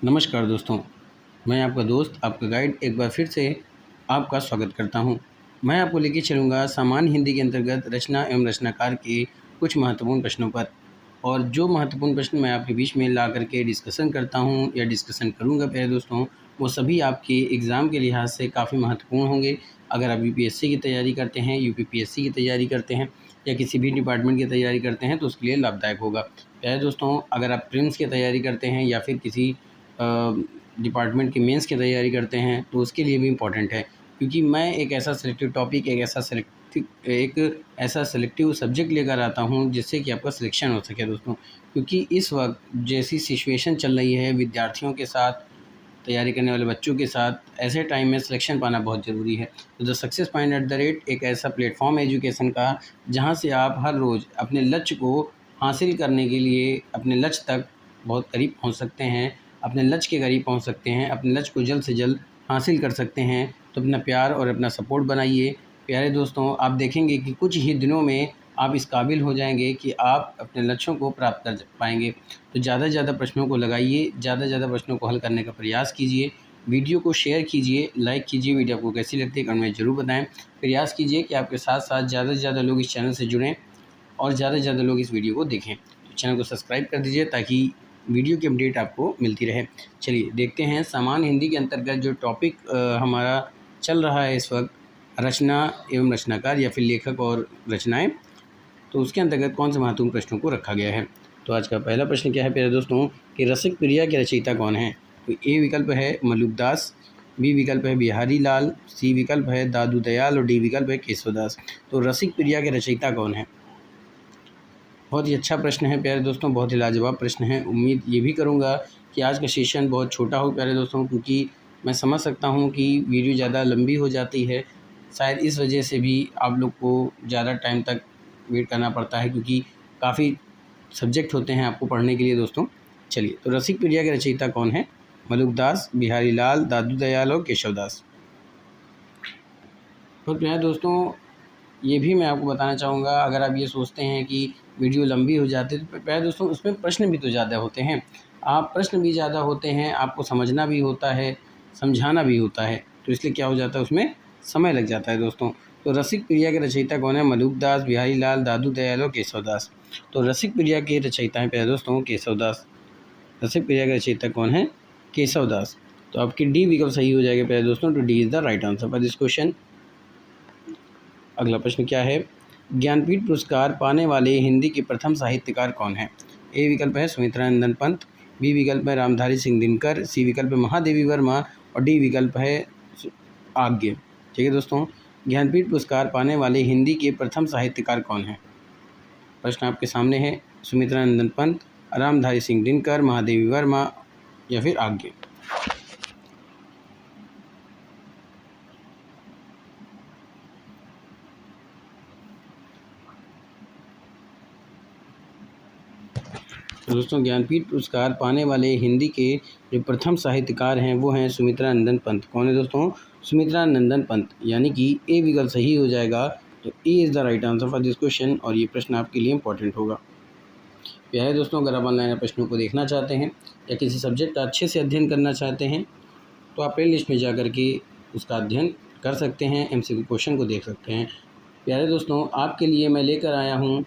नमस्कार दोस्तों, मैं आपका दोस्त, आपका गाइड एक बार फिर से आपका स्वागत करता हूं। मैं आपको लेके चलूँगा सामान्य हिंदी के अंतर्गत रचना एवं रचनाकार के कुछ महत्वपूर्ण प्रश्नों पर। और जो महत्वपूर्ण प्रश्न मैं आपके बीच में ला करके डिस्कशन करता हूं या डिस्कशन करूंगा प्यारे दोस्तों, वो सभी आपके एग्ज़ाम के लिहाज से काफ़ी महत्वपूर्ण होंगे। अगर आप यूपीएससी की तैयारी करते हैं, यूपीपीएससी की तैयारी करते हैं या किसी भी डिपार्टमेंट की तैयारी करते हैं तो उसके लिए लाभदायक होगा। प्यारे दोस्तों, अगर आप प्रीलिम्स की तैयारी करते हैं या फिर किसी डिपार्टमेंट की मेंस की तैयारी करते हैं तो उसके लिए भी इम्पॉर्टेंट है, क्योंकि मैं एक ऐसा सिलेक्टिव टॉपिक एक ऐसा सिलेक्टिव सब्जेक्ट लेकर आता हूं जिससे कि आपका सिलेक्शन हो सके दोस्तों। क्योंकि इस वक्त जैसी सिचुएशन चल रही है विद्यार्थियों के साथ, तैयारी करने वाले बच्चों के साथ, ऐसे टाइम में सिलेक्शन पाना बहुत ज़रूरी है। तो the success point at the rate एक ऐसा प्लेटफॉर्म है एजुकेशन का जहाँ से आप हर रोज़ अपने लक्ष्य को हासिल करने के लिए अपने लक्ष्य तक बहुत करीब पहुँच सकते हैं, अपने लक्ष्य के करीब पहुँच सकते हैं, अपने लक्ष्य को जल्द से जल्द हासिल कर सकते हैं। तो अपना प्यार और अपना सपोर्ट बनाइए। प्यारे दोस्तों, आप देखेंगे कि कुछ ही दिनों में आप इस काबिल हो जाएंगे कि आप अपने लक्ष्यों को प्राप्त कर पाएंगे। तो ज़्यादा से ज़्यादा प्रश्नों को लगाइए, ज़्यादा से ज़्यादा प्रश्नों को हल करने का प्रयास कीजिए। वीडियो को शेयर कीजिए, लाइक कीजिए। वीडियो आपको कैसी लगती है कमेंट में ज़रूर बताएं। प्रयास कीजिए कि आपके साथ साथ ज़्यादा से ज़्यादा लोग इस चैनल से जुड़ें और ज़्यादा से ज़्यादा लोग इस वीडियो को देखें। तो चैनल को सब्सक्राइब कर दीजिए ताकि वीडियो की अपडेट आपको मिलती रहे। चलिए देखते हैं सामान्य हिंदी के अंतर्गत जो टॉपिक हमारा चल रहा है इस वक्त, रचना एवं रचनाकार या फिर लेखक और रचनाएं, तो उसके अंतर्गत कौन से महत्वपूर्ण प्रश्नों को रखा गया है। तो आज का पहला प्रश्न क्या है प्यारे दोस्तों कि रसिक प्रिया के रचयिता कौन है। तो ए विकल्प है मलुकदास, बी विकल्प है बिहारी लाल, सी विकल्प है दादू दयाल और डी विकल्प है केशवदास। तो रसिक प्रिया के रचयिता कौन है। बहुत ही अच्छा प्रश्न है प्यारे दोस्तों, बहुत ही लाजवाब प्रश्न है। उम्मीद ये भी करूँगा कि आज का सेशन बहुत छोटा हो प्यारे दोस्तों, क्योंकि मैं समझ सकता हूँ कि वीडियो ज़्यादा लंबी हो जाती है। शायद इस वजह से भी आप लोग को ज़्यादा टाइम तक वेट करना पड़ता है, क्योंकि काफ़ी सब्जेक्ट होते हैं आपको पढ़ने के लिए दोस्तों। चलिए, तो रसिक प्रिया के रचयिता कौन है। मलुकदास, बिहारी लाल, दादू दयाल और केशवदास। तो प्यारे दोस्तों, ये भी मैं आपको बताना चाहूँगा, अगर आप ये सोचते हैं कि वीडियो लंबी हो जाती है तो प्यारे दोस्तों उसमें प्रश्न भी तो ज़्यादा होते हैं। आप प्रश्न भी ज़्यादा होते हैं, आपको समझना भी होता है, समझाना भी होता है, तो इसलिए क्या हो जाता है उसमें समय लग जाता है दोस्तों। तो रसिक प्रिया के रचयिता कौन है। मलुकदास, बिहारी लाल, दादू दयाल और केशवदास। तो रसिक प्रिया के रचयिता हैं प्यारे दोस्तों केशवदास। रसिक प्रिया के रचयिता कौन है। केशवदास। तो आपकी डी विकल्प सही हो जाएगा प्यारे दोस्तों। तो D is the right answer for this question. अगला प्रश्न क्या है। ज्ञानपीठ पुरस्कार पाने वाले हिंदी के प्रथम साहित्यकार कौन हैं। ए विकल्प है सुमित्रा नंदन पंत, बी विकल्प है रामधारी सिंह दिनकर, सी विकल्प है महादेवी वर्मा और डी विकल्प है आज्ञे। ठीक है दोस्तों, ज्ञानपीठ पुरस्कार पाने वाले हिंदी के प्रथम साहित्यकार कौन हैं। प्रश्न आपके सामने है। सुमित्रा नंदन पंत, रामधारी सिंह दिनकर, महादेवी वर्मा या फिर आज्ञे। तो दोस्तों, ज्ञानपीठ पुरस्कार पाने वाले हिंदी के जो प्रथम साहित्यकार हैं वो हैं सुमित्रा नंदन पंत। कौन है दोस्तों। सुमित्रा नंदन पंत, यानी कि ए विकल्प सही हो जाएगा। तो A is the right answer for this question और ये प्रश्न आपके लिए इंपॉर्टेंट होगा। प्यारे दोस्तों, अगर आप ऑनलाइन प्रश्नों को देखना चाहते हैं या किसी सब्जेक्ट का अच्छे से अध्ययन करना चाहते हैं तो आप प्ले लिस्ट में जा कर के उसका अध्ययन कर सकते हैं, MCQ क्वेश्चन को देख सकते हैं। प्यारे दोस्तों, आपके लिए मैं लेकर आया हूँ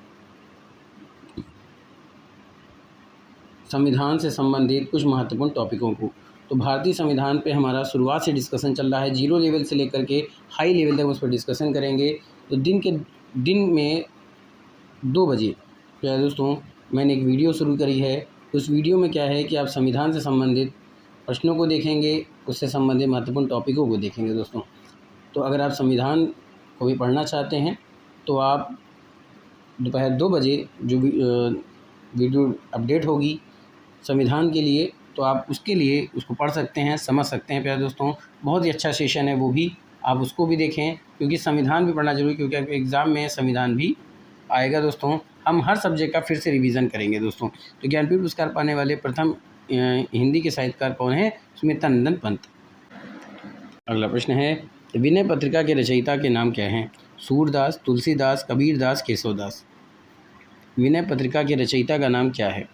संविधान से संबंधित कुछ महत्वपूर्ण टॉपिकों को। तो भारतीय संविधान पे हमारा शुरुआत से डिस्कशन चल रहा है, 0 लेवल से लेकर के हाई लेवल तक उस पर डिस्कशन करेंगे। तो दिन में 2 बजे प्यारे दोस्तों मैंने एक वीडियो शुरू करी है। उस वीडियो में क्या है कि आप संविधान से संबंधित प्रश्नों को देखेंगे, उससे संबंधित महत्वपूर्ण टॉपिकों को देखेंगे दोस्तों। तो अगर आप संविधान को भी पढ़ना चाहते हैं तो आप दोपहर 2 बजे जो वीडियो अपडेट होगी संविधान के लिए, तो आप उसके लिए उसको पढ़ सकते हैं, समझ सकते हैं। प्यारे दोस्तों, बहुत ही अच्छा सेशन है, वो भी आप उसको भी देखें, क्योंकि संविधान भी पढ़ना जरूरी, क्योंकि आपके एग्ज़ाम में संविधान भी आएगा दोस्तों। हम हर सब्जेक्ट का फिर से रिवीजन करेंगे दोस्तों। तो ज्ञानपीठ पुरस्कार पाने वाले प्रथम हिंदी के साहित्यकार कौन है। सुमित्रा नंदन पंत। अगला प्रश्न है, विनय पत्रिका के रचयिता के नाम क्या हैं। सूरदास, तुलसीदास, कबीरदास, केशवदास। विनय पत्रिका के रचयिता का नाम क्या है।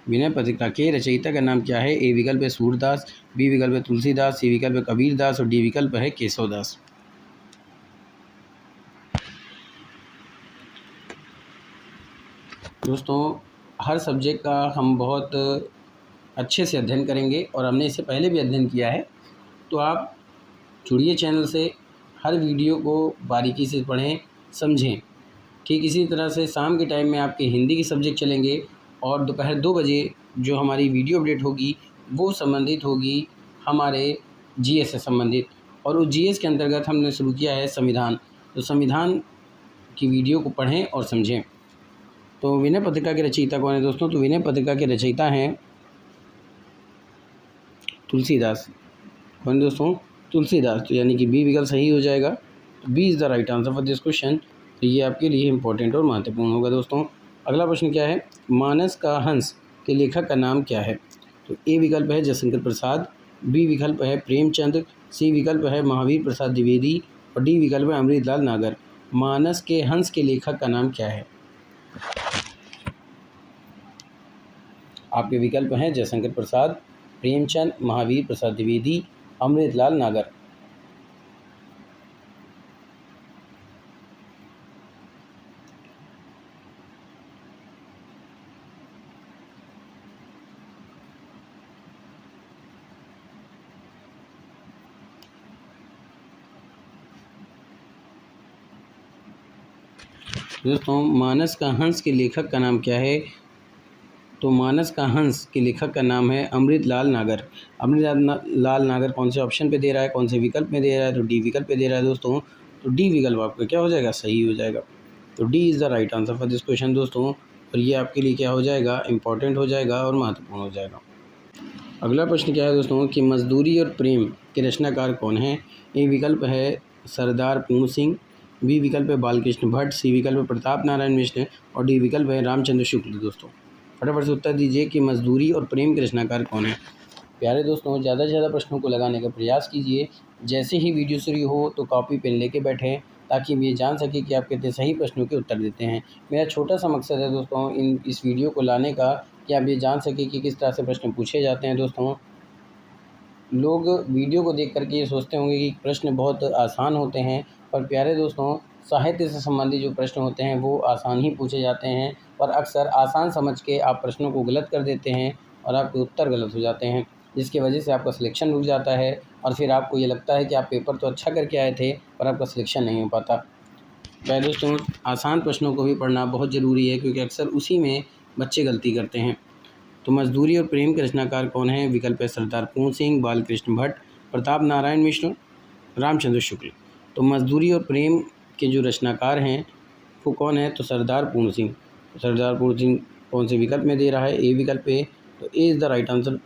विनय पत्रिका के रचयिता का नाम क्या है? ए विकल्प है सूरदास, बी विकल्प है तुलसीदास, सी विकल्प है कबीरदास और डी विकल्प है केशवदास। दोस्तों, हर सब्जेक्ट का हम बहुत अच्छे से अध्ययन करेंगे और हमने इससे पहले भी अध्ययन किया है, तो आप जुड़िए चैनल से, हर वीडियो को बारीकी से पढ़ें, समझें। ठीक इसी तरह से शाम के टाइम में आपके हिंदी के सब्जेक्ट चलेंगे और दोपहर 2 बजे जो हमारी वीडियो अपडेट होगी वो संबंधित होगी हमारे जीएस से संबंधित, और उस जीएस के अंतर्गत हमने शुरू किया है संविधान। तो संविधान की वीडियो को पढ़ें और समझें। तो विनय पत्रिका के रचयिता कौन है दोस्तों? तो विनय पत्रिका के रचयिता हैं तुलसीदास। कौन दोस्तों? तुलसीदास। तो यानी कि बी विकल्प सही हो जाएगा। तो B is the right answer for this question. तो ये आपके लिए इंपॉर्टेंट और महत्वपूर्ण होगा दोस्तों। अगला प्रश्न क्या है? मानस का हंस के लेखक का नाम क्या है? तो ए विकल्प है जयशंकर प्रसाद, बी विकल्प है प्रेमचंद, सी विकल्प है महावीर प्रसाद द्विवेदी और डी विकल्प है अमृतलाल नागर। मानस के हंस के लेखक का नाम क्या है? आपके विकल्प हैं जयशंकर प्रसाद, प्रेमचंद, महावीर प्रसाद द्विवेदी, अमृतलाल नागर। दोस्तों, मानस का हंस के लेखक का नाम क्या है? तो मानस का हंस के लेखक का नाम है अमृतलाल नागर। अमृतलाल नागर कौन से ऑप्शन पे दे रहा है, कौन से विकल्प में दे रहा है? तो डी विकल्प पे दे रहा है दोस्तों। तो डी विकल्प आपका क्या हो जाएगा? सही हो जाएगा। तो D is the right answer for this question दोस्तों। और ये आपके लिए क्या हो जाएगा? इंपॉर्टेंट हो जाएगा और महत्वपूर्ण हो जाएगा। अगला प्रश्न क्या है दोस्तों कि मजदूरी और प्रेम के रचनाकार कौन हैं? ए विकल्प है सरदार पूर्ण सिंह, बी विकल्प है बालकृष्ण भट्ट, सी विकल्प है प्रताप नारायण मिश्र और डी विकल्प है रामचंद्र शुक्ल। दोस्तों, फटाफट से उत्तर दीजिए कि मजदूरी और प्रेम के रचनाकार कौन है। प्यारे दोस्तों, ज़्यादा से ज़्यादा प्रश्नों को लगाने का प्रयास कीजिए। जैसे ही वीडियो शुरू हो तो कॉपी पेन लेके बैठें ताकि हम ये जान सकें कि आप कितने सही प्रश्नों के उत्तर देते हैं। मेरा छोटा सा मकसद है दोस्तों इस वीडियो को लाने का कि आप ये जान सकें कि किस तरह से प्रश्न पूछे जाते हैं। दोस्तों, लोग वीडियो को देख करके ये सोचते होंगे कि प्रश्न बहुत आसान होते हैं, पर प्यारे दोस्तों, साहित्य से संबंधित जो प्रश्न होते हैं वो आसान ही पूछे जाते हैं और अक्सर आसान समझ के आप प्रश्नों को गलत कर देते हैं और आपके उत्तर गलत हो जाते हैं, जिसकी वजह से आपका सिलेक्शन रुक जाता है और फिर आपको ये लगता है कि आप पेपर तो अच्छा करके आए थे पर आपका सिलेक्शन नहीं हो पाता। प्यारे दोस्तों, आसान प्रश्नों को भी पढ़ना बहुत ज़रूरी है क्योंकि अक्सर उसी में बच्चे गलती करते हैं। तो मजदूरी और प्रेम के रचनाकार कौन है? विकल्प है सरदार पूर्ण सिंह, बालकृष्ण भट्ट, प्रताप नारायण मिश्र, रामचंद्र शुक्ल। तो मजदूरी और प्रेम के जो रचनाकार हैं वो कौन है? तो सरदार पूर्ण सिंह। सरदार पूर्ण सिंह कौन से विकल्प में दे रहा है? ए विकल्प है। तो A is the right answer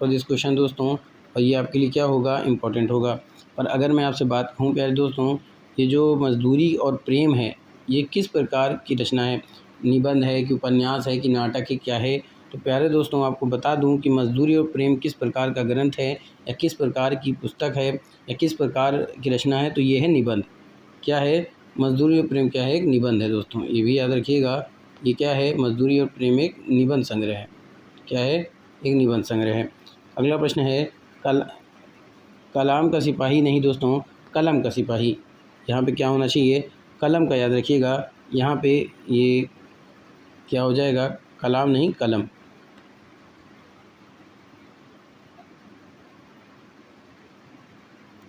for this question दोस्तों। और ये आपके लिए क्या होगा? इंपॉर्टेंट होगा। पर अगर मैं आपसे बात कहूँ प्यारे दोस्तों, ये जो मजदूरी और प्रेम है ये किस प्रकार की रचना है? निबंध है कि उपन्यास है कि नाटक है, क्या है? तो प्यारे दोस्तों, आपको बता दूं कि मजदूरी और प्रेम किस प्रकार का ग्रंथ है या किस प्रकार की पुस्तक है या किस प्रकार की रचना है? तो ये है निबंध। क्या है? मजदूरी और प्रेम क्या है? एक निबंध है दोस्तों, ये भी याद रखिएगा। ये क्या है? मजदूरी और प्रेम एक निबंध संग्रह है। क्या है? एक निबंध संग्रह है। अगला प्रश्न है कलाम का सिपाही नहीं दोस्तों, कलम का सिपाही। यहाँ पे क्या होना चाहिए? कलम का याद रखिएगा। यहाँ पे ये क्या हो जाएगा? कलाम नहीं, कलम।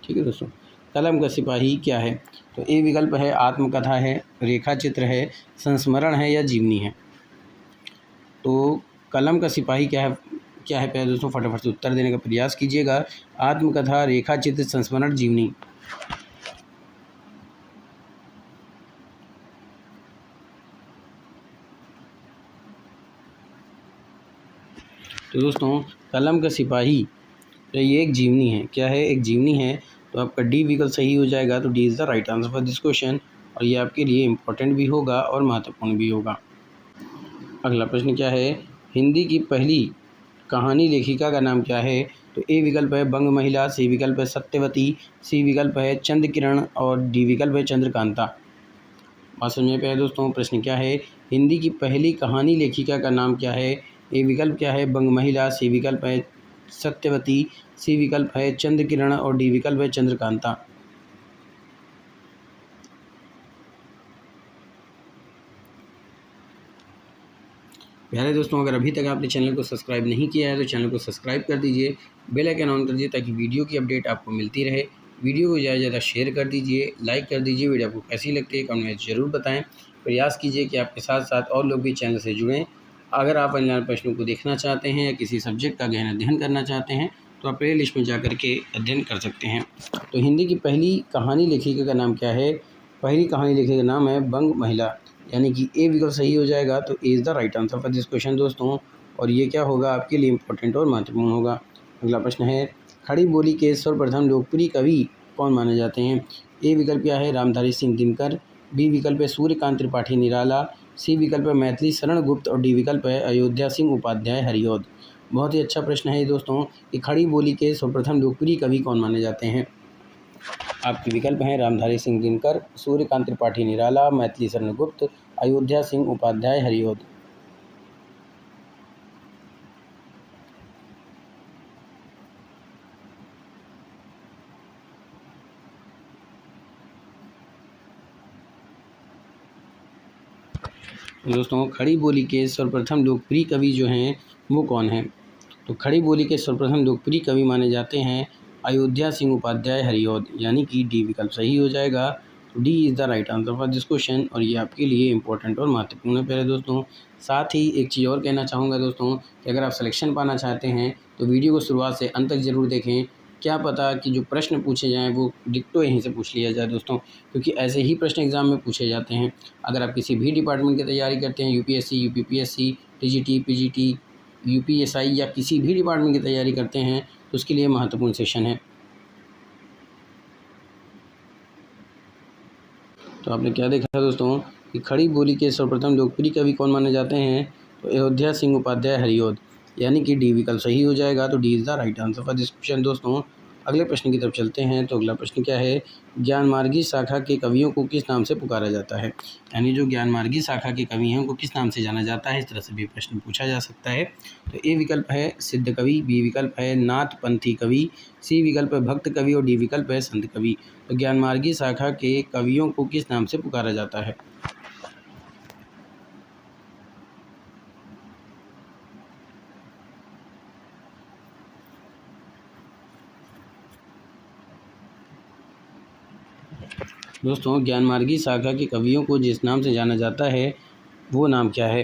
ठीक है दोस्तों, कलम का सिपाही क्या है? तो ए विकल्प है आत्मकथा है, रेखा चित्र है, संस्मरण है या जीवनी है। तो कलम का सिपाही क्या है? क्या है प्यारे दोस्तों? फटाफट से उत्तर देने का प्रयास कीजिएगा। आत्मकथा, रेखा चित्र, संस्मरण, जीवनी। तो दोस्तों, कलम का सिपाही तो ये एक जीवनी है। क्या है? एक जीवनी है। तो आपका डी विकल्प सही हो जाएगा। तो D is the right answer for this question और ये आपके लिए इम्पोर्टेंट भी होगा और महत्वपूर्ण भी होगा। अगला प्रश्न क्या है? हिंदी की पहली कहानी लेखिका का नाम क्या है? तो ए विकल्प है बंग महिला, सी विकल्प है सत्यवती, सी विकल्प है चंद्र किरण और डी विकल्प है चंद्रकांता। बात समझ में पे है दोस्तों। प्रश्न क्या है? हिंदी की पहली कहानी लेखिका का नाम क्या है? ए विकल्प क्या है बंग महिला, सी विकल्प है सत्यवती, सी विकल्प है चंद्र किरण और डी विकल्प है चंद्रकांता। प्यारे दोस्तों, अगर अभी तक आपने चैनल को सब्सक्राइब नहीं किया है तो चैनल को सब्सक्राइब कर दीजिए, बेल आइकन ऑन कर दीजिए ताकि वीडियो की अपडेट आपको मिलती रहे। वीडियो को ज़्यादा से ज़्यादा शेयर कर दीजिए, लाइक कर दीजिए। वीडियो आपको कैसी लगती है कमेंट में ज़रूर बताएं। प्रयास कीजिए कि आपके साथ साथ और लोग भी चैनल से जुड़ें। अगर आप ऑनलाइन प्रश्नों को देखना चाहते हैं या किसी सब्जेक्ट का गहन अध्ययन करना चाहते हैं तो आप प्ले लिस्ट में जा कर के अध्ययन कर सकते हैं। तो हिंदी की पहली कहानी लेखिका का नाम क्या है? पहली कहानी लेखिका का नाम है बंग महिला, यानी कि ए विकल्प सही हो जाएगा। तो A is the right answer for this question दोस्तों, और ये क्या होगा आपके लिए इम्पोर्टेंट और महत्वपूर्ण होगा। अगला प्रश्न है, खड़ी बोली के सर्वप्रथम लोकप्रिय कवि कौन माने जाते हैं? ए विकल्प क्या है रामधारी सिंह दिनकर, बी विकल्प है सूर्यकांत त्रिपाठी निराला, सी विकल्प है मैथिली शरण गुप्त और डी विकल्प है अयोध्या सिंह उपाध्याय हरिऔध। बहुत ही अच्छा प्रश्न है दोस्तों कि खड़ी बोली के सर्वप्रथम लोकप्रिय कवि कौन माने जाते हैं। आपके विकल्प हैं रामधारी सिंह दिनकर, सूर्यकांत त्रिपाठी निराला, मैथिली शरण गुप्त, अयोध्या सिंह उपाध्याय हरिऔध। दोस्तों, खड़ी बोली के सर्वप्रथम लोकप्रिय कवि जो हैं वो कौन हैं? तो खड़ी बोली के सर्वप्रथम लोकप्रिय कवि माने जाते हैं अयोध्या सिंह उपाध्याय हरिऔध, यानी कि डी विकल्प सही हो जाएगा। तो D is the right answer for this question, और ये आपके लिए इंपॉर्टेंट और महत्वपूर्ण है प्यारे दोस्तों। साथ ही एक चीज़ और कहना चाहूँगा दोस्तों कि अगर आप सिलेक्शन पाना चाहते हैं तो वीडियो को शुरुआत से अंत तक ज़रूर देखें। क्या पता कि जो प्रश्न पूछे जाएँ वो डिक्टो यहीं से पूछ लिया जाए दोस्तों, क्योंकि ऐसे ही प्रश्न एग्ज़ाम में पूछे जाते हैं। अगर आप किसी भी डिपार्टमेंट की तैयारी करते हैं, UPSC, UPPSC, TGT, PGT, UPSI या किसी भी डिपार्टमेंट की तैयारी करते हैं तो उसके लिए महत्वपूर्ण सेशन है। तो आपने क्या देखा दोस्तों कि खड़ी बोली के सर्वप्रथम लोकप्रिय कवि कौन माने जाते हैं? तो अयोध्या सिंह उपाध्याय हरिऔध, यानी कि डी विकल्प सही हो जाएगा। तो D is the right answer for this question दोस्तों। अगले प्रश्न की तरफ चलते हैं। तो अगला प्रश्न क्या है, ज्ञानमार्गी शाखा के कवियों को किस नाम से पुकारा जाता है? यानी जो ज्ञानमार्गी शाखा के कवि हैं उनको किस नाम से जाना जाता है? इस तरह से भी प्रश्न पूछा जा सकता है। तो ए विकल्प है सिद्ध कवि, बी विकल्प है नाथपंथी कवि, सी विकल्प है भक्त कवि और डी विकल्प है संत कवि। तो ज्ञानमार्गी शाखा के कवियों को किस नाम से पुकारा जाता है? दोस्तों, ज्ञानमार्गी शाखा के कवियों को जिस नाम से जाना जाता है वो नाम क्या है?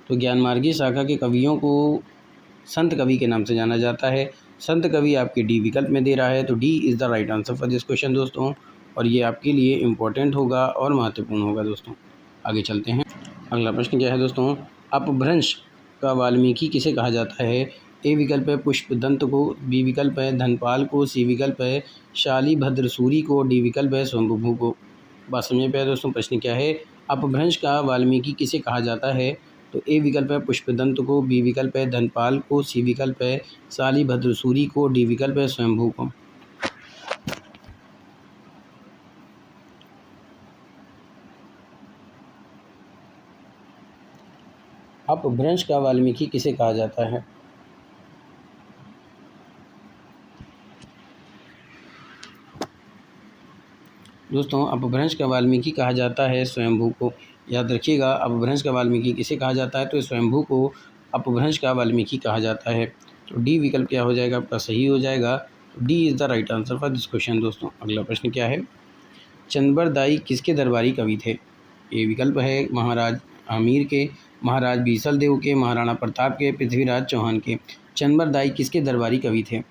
तो ज्ञानमार्गी शाखा के कवियों को संत कवि के नाम से जाना जाता है। संत कवि आपके डी विकल्प में दे रहा है। तो D is the right answer for this question दोस्तों, और ये आपके लिए इम्पोर्टेंट होगा और महत्वपूर्ण होगा दोस्तों। आगे चलते हैं। अगला प्रश्न क्या है दोस्तों, अपभ्रंश का वाल्मीकि किसे कहा जाता है? ए विकल्प है पुष्पदंत को, बी विकल्प है धनपाल को, सी विकल्प है शालीभद्र सूरी को, डी विकल्प है स्वयंभू को। बात समझ में आया दोस्तों प्रश्न क्या है? अपभ्रंश का वाल्मीकि किसे कहा जाता है? तो ए विकल्प है पुष्पदंत को, बी विकल्प है धनपाल को, सी विकल्प है शालीभद्र सूरी को, डी विकल्प है स्वयंभू को। अपभ्रंश का वाल्मीकि किसे कहा जाता है? दोस्तों, अपभ्रंश का वाल्मीकि कहा जाता है स्वयंभू को। याद रखिएगा, अपभ्रंश का वाल्मीकि किसे कहा जाता है? तो स्वयंभू को अपभ्रंश का वाल्मीकि कहा जाता है। तो डी विकल्प क्या हो जाएगा आपका? सही हो जाएगा। D is the right answer for this question दोस्तों। अगला प्रश्न क्या है, चंदबरदाई किसके दरबारी कवि थे? ये विकल्प है महाराज आमीर के, महाराज बीसल देव के, महाराणा प्रताप के, पृथ्वीराज चौहान के। चंदबरदाई किसके दरबारी कवि थे?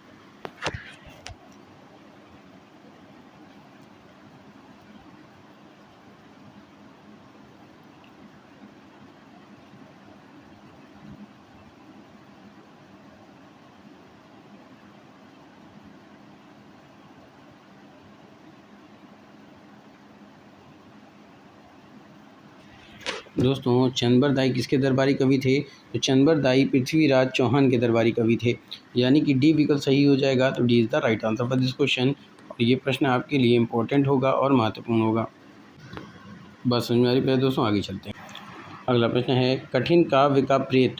दोस्तों, चंदबरदाई किसके दरबारी कवि थे? तो चंदबरदाई पृथ्वीराज चौहान के दरबारी कवि थे, यानी कि डी विकल्प सही हो जाएगा। तो D is the right answer for this question, और ये प्रश्न आपके लिए इम्पोर्टेंट होगा और महत्वपूर्ण होगा। बस समझ में आ रही है दोस्तों। आगे चलते हैं। अगला प्रश्न है, कठिन काव्य का प्रेत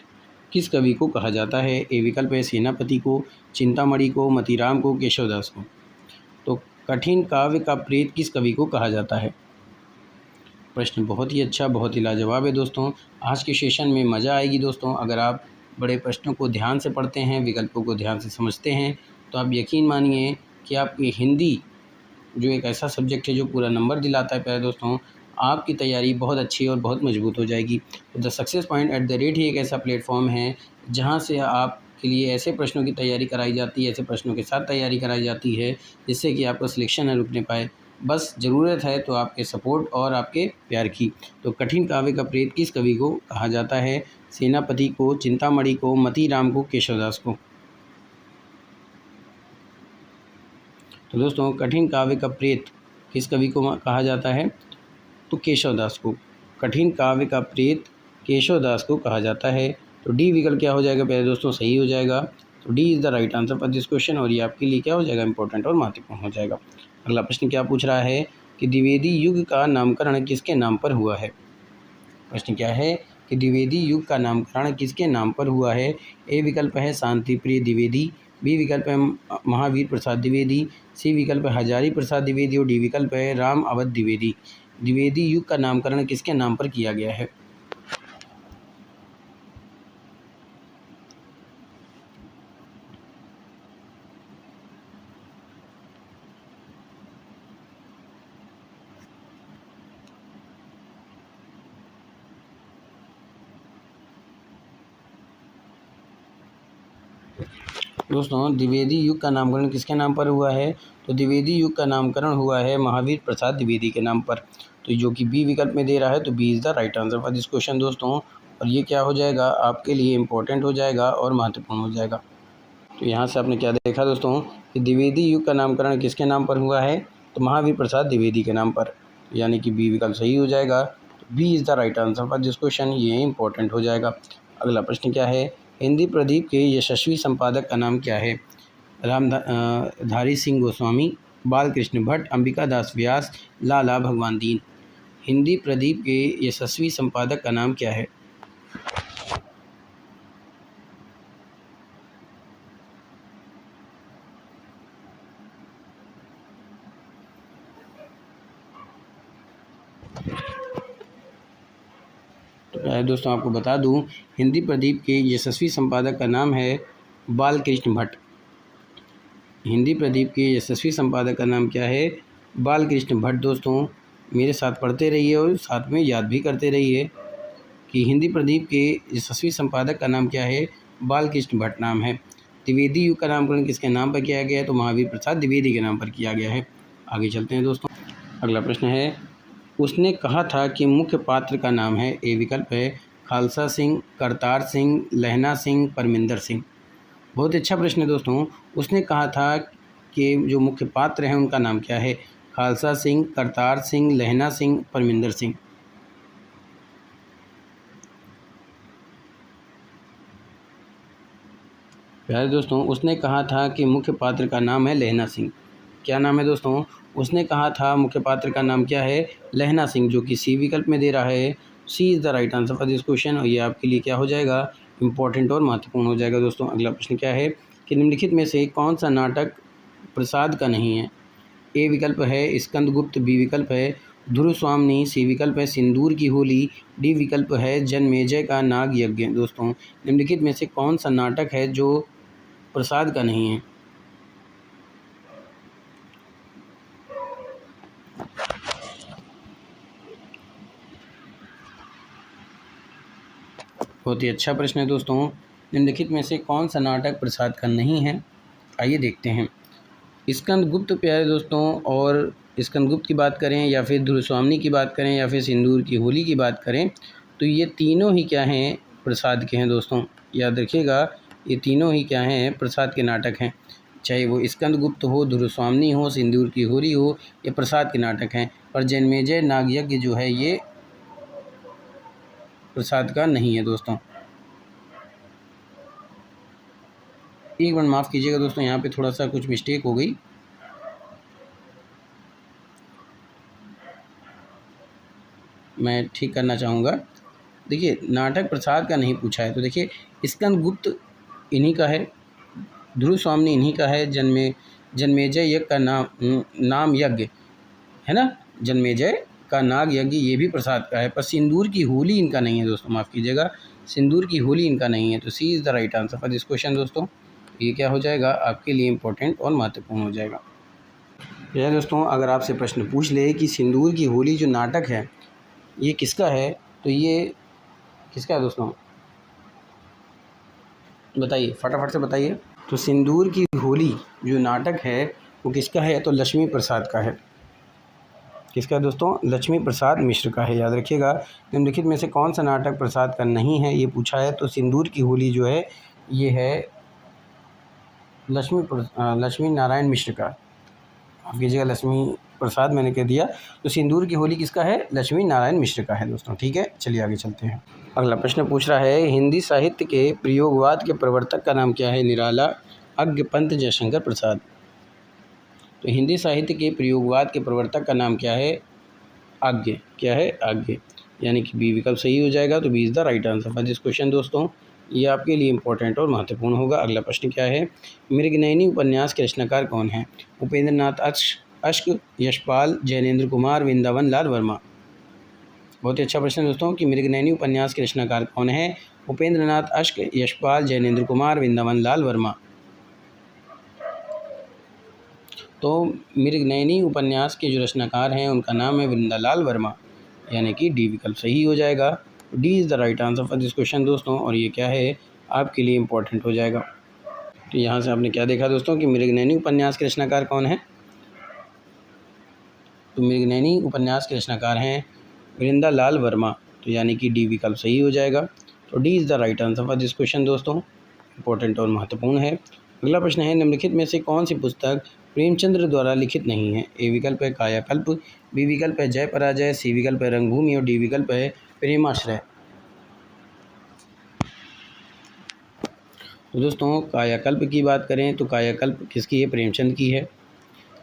किस कवि को कहा जाता है? ए विकल्प है सेनापति को, चिंतामणि को, मतीराम को, केशवदास को। तो कठिन काव्य का प्रेत किस कवि को कहा जाता है? प्रश्न बहुत ही अच्छा, बहुत ही लाजवाब है दोस्तों। आज के सेशन में मज़ा आएगी दोस्तों। अगर आप बड़े प्रश्नों को ध्यान से पढ़ते हैं, विकल्पों को ध्यान से समझते हैं, तो आप यकीन मानिए कि आपकी हिंदी जो एक ऐसा सब्जेक्ट है जो पूरा नंबर दिलाता है प्यारे दोस्तों, आपकी तैयारी बहुत अच्छी और बहुत मजबूत हो जाएगी। तो the success point at the rate ही एक ऐसा प्लेटफॉर्म है जहां से आपके लिए ऐसे प्रश्नों की तैयारी कराई जाती है, ऐसे प्रश्नों के साथ तैयारी कराई जाती है जिससे कि आपका सिलेक्शन न रुकने पाए। बस ज़रूरत है तो आपके सपोर्ट और आपके प्यार की। तो कठिन काव्य का प्रेत किस कवि को कहा जाता है? सेनापति को, चिंतामणि को, मतीराम को, केशवदास को। तो दोस्तों कठिन काव्य का प्रेत किस कवि को कहा जाता है? तो केशवदास को। कठिन काव्य का प्रेत केशवदास को कहा जाता है। तो डी विकल्प क्या हो जाएगा प्यारे दोस्तों? सही हो जाएगा। तो D is the right answer for this question, और ये आपके लिए क्या हो जाएगा? इंपॉर्टेंट और महत्वपूर्ण हो जाएगा। अगला प्रश्न क्या पूछ रहा है कि द्विवेदी युग का नामकरण किसके नाम पर हुआ है? प्रश्न क्या है कि द्विवेदी युग का नामकरण किसके नाम पर हुआ है? ए विकल्प है शांति प्रिय द्विवेदी, बी विकल्प है महावीर प्रसाद द्विवेदी, सी विकल्प है हजारी प्रसाद द्विवेदी और डी विकल्प है राम अवध द्विवेदी। द्विवेदी युग का नामकरण किसके नाम पर किया गया है? दोस्तों द्विवेदी युग का नामकरण किसके नाम पर हुआ है? तो द्विवेदी युग का नामकरण हुआ है महावीर प्रसाद द्विवेदी के नाम पर। तो जो कि बी विकल्प में दे रहा है, तो B is the right answer for this question दोस्तों। और ये क्या हो जाएगा? आपके लिए इम्पोर्टेंट हो जाएगा और महत्वपूर्ण हो जाएगा। तो यहाँ से आपने क्या देखा दोस्तों कि द्विवेदी युग का नामकरण किसके नाम पर हुआ है? तो महावीर प्रसाद द्विवेदी के नाम पर, यानी कि बी विकल्प सही हो जाएगा। तो B is the right answer for this question, ये इंपॉर्टेंट हो जाएगा। अगला प्रश्न क्या है? हिंदी प्रदीप के यशस्वी संपादक का नाम क्या है? धारी सिंह गोस्वामी, बालकृष्ण भट्ट, अंबिका दास व्यास, लाला भगवान दीन। हिंदी प्रदीप के यशस्वी संपादक का नाम क्या है? तो दोस्तों आपको बता दूं, हिंदी प्रदीप के यशस्वी संपादक का नाम है बालकृष्ण भट्ट। हिंदी प्रदीप के यशस्वी संपादक का नाम क्या है? बालकृष्ण भट्ट। दोस्तों मेरे साथ पढ़ते रहिए और साथ में याद भी करते रहिए कि हिंदी प्रदीप के यशस्वी संपादक का नाम क्या है? बालकृष्ण भट्ट नाम है। द्विवेदी युग का नामकरण किसके नाम पर किया गया है? तो महावीर प्रसाद द्विवेदी के नाम पर किया गया है। आगे चलते हैं दोस्तों। अगला प्रश्न है, उसने कहा था कि मुख्य पात्र का नाम है? ए विकल्प है खालसा सिंह, करतार सिंह, लहना सिंह, परमिंदर सिंह। बहुत अच्छा प्रश्न है दोस्तों। उसने कहा था कि जो मुख्य पात्र हैं उनका नाम क्या है? खालसा सिंह, करतार सिंह, लहना सिंह, परमिंदर सिंह। प्यारे दोस्तों उसने कहा था कि मुख्य पात्र का नाम है लहना सिंह। क्या नाम है दोस्तों? उसने कहा था मुख्य पात्र का नाम क्या है? लहना सिंह, जो कि सी विकल्प में दे रहा है। C is the right answer for this question, और ये आपके लिए क्या हो जाएगा? इंपॉर्टेंट और महत्वपूर्ण हो जाएगा दोस्तों। अगला प्रश्न क्या है कि निम्नलिखित में से कौन सा नाटक प्रसाद का नहीं है? ए विकल्प है स्कंदगुप्त, बी विकल्प है ध्रुव स्वामिनी, सी विकल्प है सिंदूर की होली, डी विकल्प है जनमेजय का नाग यज्ञ। दोस्तों निम्नलिखित में से कौन सा नाटक है जो प्रसाद का नहीं है? बहुत ही अच्छा प्रश्न है दोस्तों। निम्नलिखित में से कौन सा नाटक प्रसाद का नहीं है? आइए देखते हैं। स्कंदगुप्त प्यारे दोस्तों, और स्कंदगुप्त की बात करें या फिर ध्रुव स्वामिनी की बात करें या फिर सिंदूर की होली की बात करें, तो ये तीनों ही क्या हैं? प्रसाद के हैं दोस्तों। याद रखिएगा, ये तीनों ही क्या हैं? प्रसाद के नाटक हैं। चाहे वो स्कंदगुप्त हो, ध्रुव स्वामिनी हो, सिंदूर की होली हो, ये प्रसाद के नाटक हैं। पर जनमेजय नाग यज्ञ जो है ये प्रसाद का नहीं है दोस्तों। एक बार माफ़ कीजिएगा दोस्तों, यहाँ पे थोड़ा सा कुछ मिस्टेक हो गई। मैं ठीक करना चाहूँगा। देखिए नाटक प्रसाद का नहीं पूछा है, तो देखिए स्कंदगुप्त इन्हीं का है, ध्रुव स्वामी इन्हीं का है, जन्मेजय यज्ञ का नाम यज्ञ है ना, जन्मेजय का नाग यज्ञ ये भी प्रसाद का है। पर सिंदूर की होली इनका नहीं है दोस्तों, माफ़ कीजिएगा, सिंदूर की होली इनका नहीं है। तो C is the right answer for this question दोस्तों। ये क्या हो जाएगा आपके लिए इम्पोर्टेंट और महत्वपूर्ण हो जाएगा। यह दोस्तों अगर आपसे प्रश्न पूछ ले कि सिंदूर की होली जो नाटक है ये किसका है, तो ये किसका है दोस्तों, बताइए फटाफट से बताइए। तो सिंदूर की होली जो नाटक है वो किसका है, तो लक्ष्मी प्रसाद का है। किसका है दोस्तों, लक्ष्मी प्रसाद मिश्र का है। याद रखिएगा, निम्नलिखित में से कौन सा नाटक प्रसाद का नहीं है ये पूछा है, तो सिंदूर की होली जो है ये है लक्ष्मी नारायण मिश्र का। आप कीजिएगा, लक्ष्मी प्रसाद मैंने कह दिया, तो सिंदूर की होली किसका है, लक्ष्मी नारायण मिश्र का है दोस्तों। ठीक है, चलिए आगे चलते हैं। अगला प्रश्न पूछ रहा है, हिंदी साहित्य के प्रयोगवाद के प्रवर्तक का नाम क्या है, निराला, अज्ञपंत, जयशंकर प्रसाद। तो हिंदी साहित्य के प्रयोगवाद के प्रवर्तक का नाम क्या है, आज्ञ, क्या है, आज्ञ, यानी कि बी विकल्प सही हो जाएगा। तो B is the right answer for this question दोस्तों। ये आपके लिए इंपॉर्टेंट और महत्वपूर्ण होगा। अगला प्रश्न क्या है, मृगनयनी उपन्यास के रचनाकार कौन हैं, उपेंद्र नाथ अश्क, यशपाल, जैनेन्द्र कुमार, वृंदावन लाल वर्मा। बहुत ही अच्छा प्रश्न दोस्तों कि मृगनयनी उपन्यास के रचनाकार कौन है, उपेंद्र नाथ अश्क, यशपाल, जैनेन्द्र कुमार, वृंदावन लाल वर्मा। तो मृगनयनी उपन्यास के जो रचनाकार हैं उनका नाम है वृंदालाल वर्मा, यानी कि डी विकल्प सही हो जाएगा। D is the right answer for this question दोस्तों। और ये क्या है आपके लिए इम्पोर्टेंट हो जाएगा। तो यहाँ से आपने क्या देखा दोस्तों कि मृगनयनी उपन्यास के रचनाकार कौन है, तो मृगनयनी उपन्यास के रचनाकार हैं वृंदालाल वर्मा, तो यानी कि डी विकल्प सही हो जाएगा। तो D is the right answer for this question दोस्तों, इंपॉर्टेंट और महत्वपूर्ण है। अगला प्रश्न है, निम्नलिखित में से कौन सी पुस्तक प्रेमचंद्र द्वारा लिखित नहीं है। ए विकल्प है कायाकल्प, बी विकल्प है जय पराजय, सी विकल्प है रंगभूमि और डी विकल्प है प्रेमाश्रय। तो दोस्तों कायाकल्प की बात करें तो कायाकल्प किसकी है, प्रेमचंद की है।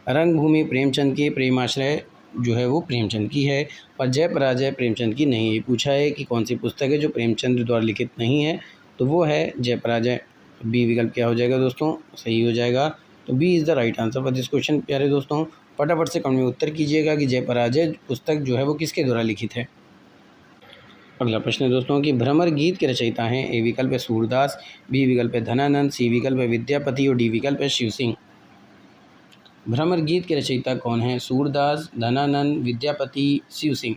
रंगभूमि प्रेमचंद की, प्रेमाश्रय जो है वो प्रेमचंद की है। और जय पराजय प्रेमचंद की नहीं। ये पूछा है कि कौन सी पुस्तक है जो प्रेमचंद द्वारा लिखित नहीं है, तो वो है जय पराजय। बी विकल्प क्या हो जाएगा दोस्तों, सही हो जाएगा। तो B is the right answer for this question. प्यारे दोस्तों फटाफट से कमेंट में उत्तर कीजिएगा कि जय पराजय पुस्तक जो है वो किसके द्वारा लिखित है। अगला प्रश्न है दोस्तों कि भ्रमर गीत के रचयिता हैं। ए विकल्प है सूरदास, बी विकल्प है धनानंद, सी विकल्प है विद्यापति और डी विकल्प है शिव सिंह। भ्रमर गीत के रचयिता कौन है, सूरदास, धनानंद, विद्यापति, शिव सिंह।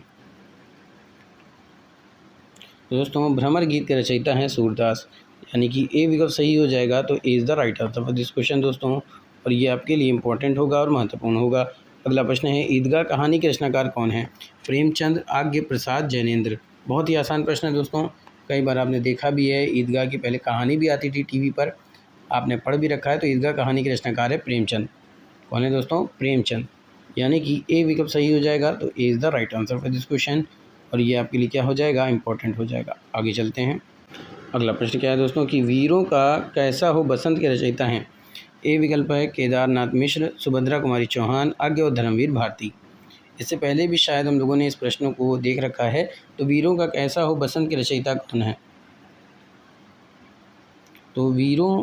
तो दोस्तों भ्रमर गीत के रचयिता हैं सूरदास, यानी कि ए विकल्प सही हो जाएगा। तो A is the right answer for this question दोस्तों। और ये आपके लिए इंपॉर्टेंट होगा और महत्वपूर्ण होगा। अगला प्रश्न है, ईदगाह कहानी के रचनाकार कौन है, प्रेमचंद, आज्ञ प्रसाद, जैनेन्द्र। बहुत ही आसान प्रश्न है दोस्तों, कई बार आपने देखा भी है। ईदगाह की पहले कहानी भी आती थी टीवी पर, आपने पढ़ भी रखा है। तो ईदगाह कहानी के रचनाकार है प्रेमचंद। कौन है दोस्तों, प्रेमचंद, यानी कि ए विकल्प सही हो जाएगा। तो A is the right answer for this question. और ये आपके लिए क्या हो जाएगा, इंपॉर्टेंट हो जाएगा। आगे चलते हैं। अगला प्रश्न क्या है दोस्तों कि वीरों का कैसा हो बसंत के रचयिता हैं। ए विकल्प है केदारनाथ मिश्र, सुभद्रा कुमारी चौहान, आज्ञ और धर्मवीर भारती। इससे पहले भी शायद हम लोगों ने इस प्रश्न को देख रखा है। तो वीरों का कैसा हो बसंत के रचयिता कौन है, तो वीरों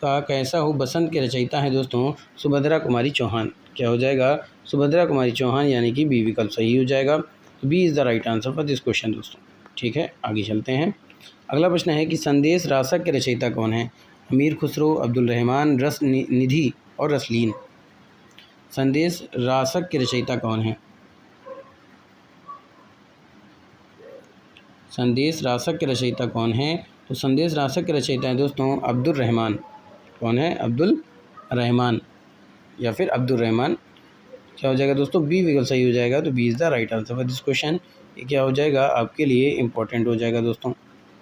का कैसा हो बसंत के रचयिता है दोस्तों सुभद्रा कुमारी चौहान। क्या हो जाएगा, सुभद्रा कुमारी चौहान, यानी कि बी विकल्प सही हो जाएगा। तो B is the right answer for this question दोस्तों। ठीक है, आगे चलते हैं। अगला प्रश्न है कि संदेश रासक के रचयिता कौन है, अमीर खुसरो, अब्दुल रहमान, रस निधि और रसलीन। संदेश रासक के रचयिता कौन है, संदेश रासक के रचयिता कौन है, तो संदेश रासक के रचयिता हैं दोस्तों अब्दुल रहमान। कौन है, अब्दुल रहमान या फिर अब्दुल रहमान। क्या हो जाएगा दोस्तों, बी विकल्प सही हो जाएगा। तो B is the right answer for this question. ये क्या हो जाएगा आपके लिए इंपॉर्टेंट हो जाएगा दोस्तों।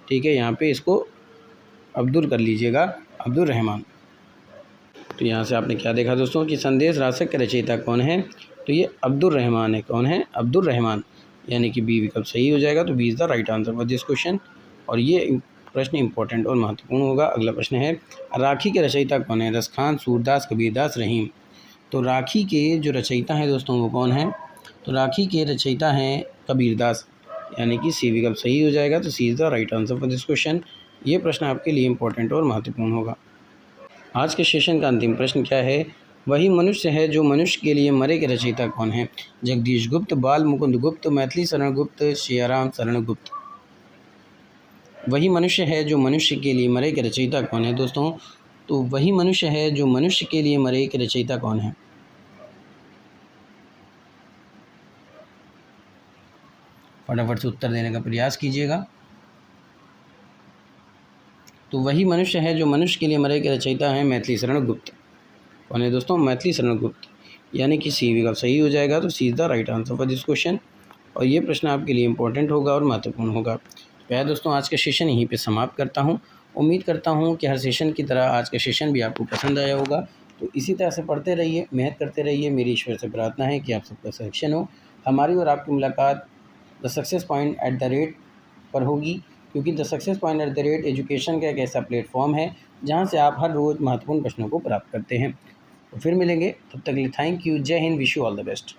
ठीक है, यहाँ पे इसको अब्दुल कर लीजिएगा, अब्दुल रहमान। तो यहाँ से आपने क्या देखा दोस्तों कि संदेश रासक के रचयिता कौन है, तो ये अब्दुल रहमान है। कौन है, अब्दुल रहमान, यानी कि बी विकल्प सही हो जाएगा। तो B is the right answer for this question. और ये प्रश्न इंपॉर्टेंट और महत्वपूर्ण होगा। अगला प्रश्न है, राखी के रचयिता कौन है, रसखान, सूरदास, कबीरदास, रहीम। तो राखी के जो रचयिता हैं दोस्तों वो कौन है, तो राखी के रचयिता हैं कबीरदास। यानी कि सी विकल्प सही हो जाएगा। तो C is the right answer for this question. ये प्रश्न आपके लिए इंपॉर्टेंट और महत्वपूर्ण होगा। आज के सेशन का अंतिम प्रश्न क्या है? वही मनुष्य है जो मनुष्य के लिए मरे के रचयिता कौन है? जगदीश गुप्त, बाल मुकुंद गुप्त, मैथिली शरण गुप्त, सियाराम शरण गुप्त। वही मनुष्य है जो मनुष्य के लिए मरे के रचयिता कौन है दोस्तों? तो वही मनुष्य है जो मनुष्य के लिए मरे के रचयिता कौन है? फटाफट से उत्तर देने का प्रयास कीजिएगा। तो वही मनुष्य है जो मनुष्य के लिए मरे के रचयिता है मैथिली शरण गुप्त। कौन है दोस्तों? मैथिली शरण गुप्त, यानी कि सी विकल्प सही हो जाएगा। तो C is the right answer for this question. और ये प्रश्न आपके लिए इंपॉर्टेंट होगा और महत्वपूर्ण होगा। तो दोस्तों, आज का सेशन यहीं पे समाप्त करता हूँ। उम्मीद करता हूँ कि हर सेशन की तरह आज का सेशन भी आपको पसंद आया होगा। तो इसी तरह से पढ़ते रहिए, मेहनत करते रहिए। मेरी ईश्वर से प्रार्थना है कि आप सबका सिलेक्शन हो। हमारी और आपकी मुलाकात the success point at the rate पर होगी, क्योंकि the success point at the rate education का एक ऐसा प्लेटफॉर्म है जहाँ से आप हर रोज़ महत्वपूर्ण प्रश्नों को प्राप्त करते हैं। तो फिर मिलेंगे, तब तक के लिए थैंक यू। जय Hind, wish you all the best.